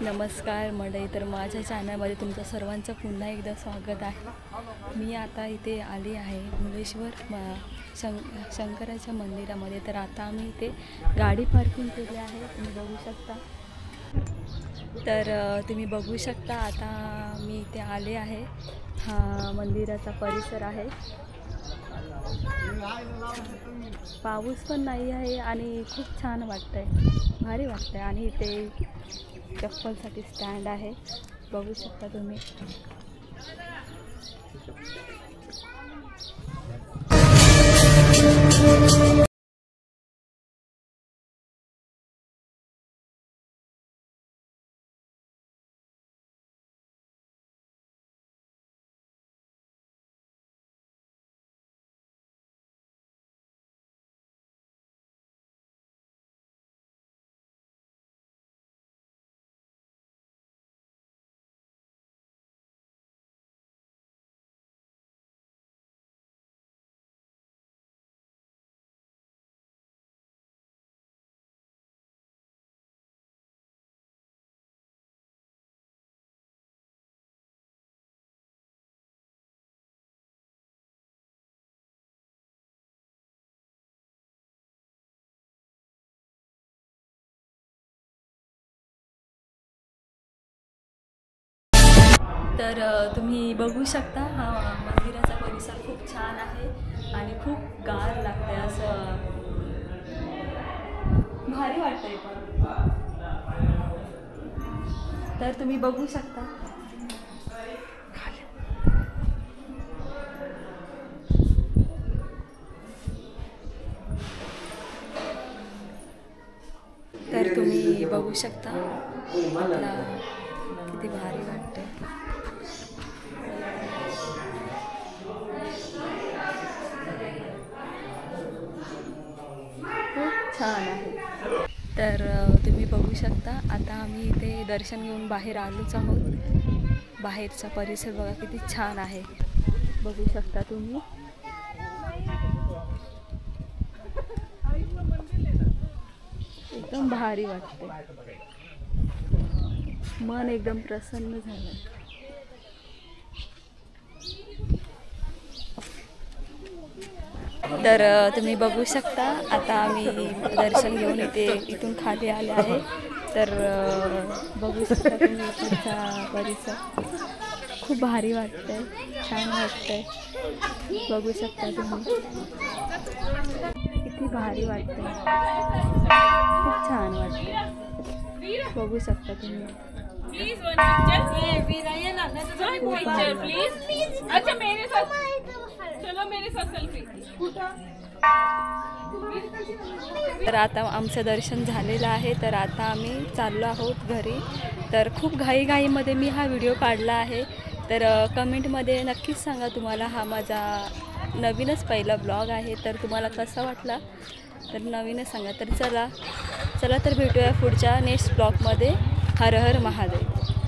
नमस्कार मंडळी, तर माझ्या चॅनलमध्ये तुमचं सर्वांचं पुन्हा एकदा स्वागत आहे। मी आता इथे आली आहे भुलेश्वर शंकराच्या मंदिरामध्ये। तर आता आम्ही इथे गाडी पार्किंग केली आहे, तुम्ही बघू शकता। तर तुम्ही बघू शकता आता मी इथे आले आहे। हा मंदिराचा परिसर आहे, पाऊस पण नाही आहे आणि खूप छान वाटतंय, भारी वाटतंय। आणि इथे चप्पलसाठी स्टँड आहे, बघू शकता तुम्ही। तर तुम्ही बघू शकता, हा मंदिराचा परिसर खूप छान आहे आणि खूप गार लागते, असं भारी वाटतंय पण। तर तुम्ही बघू शकता, तर तुम्ही बघू शकता आपला किती भारी वाटते। खूप छान आहे। तर तुम्ही बघू शकता आता आम्ही इथे दर्शन घेऊन बाहेर आलोच आहोत। बाहेरचा परिसर बघा किती छान आहे, बघू शकता तुम्ही। एकदम भारी वाटते, मन एकदम प्रसन्न झालं। तर तुम्ही बघू शकता आता आम्ही दर्शन घेऊन इथून खाली आले आहे। तर बघू शकता तुम्ही इथचा परिसर खूप भारी वाटतंय, छान वाटतंय, बघू शकता तुम्ही किती भारी वाटतंय, खूप छान वाटतंय, बघू शकता तुम्ही। Please one picture please. अच्छा मेरे साथ चलो, मेरे साथ सेल्फी। तर आता आमचं दर्शन झालेलं आहे, तर आता आम्ही चाललो आहोत घरी। तर खूप घाईमध्ये मी हा व्हिडिओ काढला आहे, तर कमेंटमध्ये नक्कीच सांगा तुम्हाला हा माझा नवीनच पहिला ब्लॉग आहे, तर तुम्हाला कसा वाटला तर नवीनच सांगा। तर चला तर भेटूया पुढच्या नेक्स्ट ब्लॉगमध्ये। हर हर महादेव।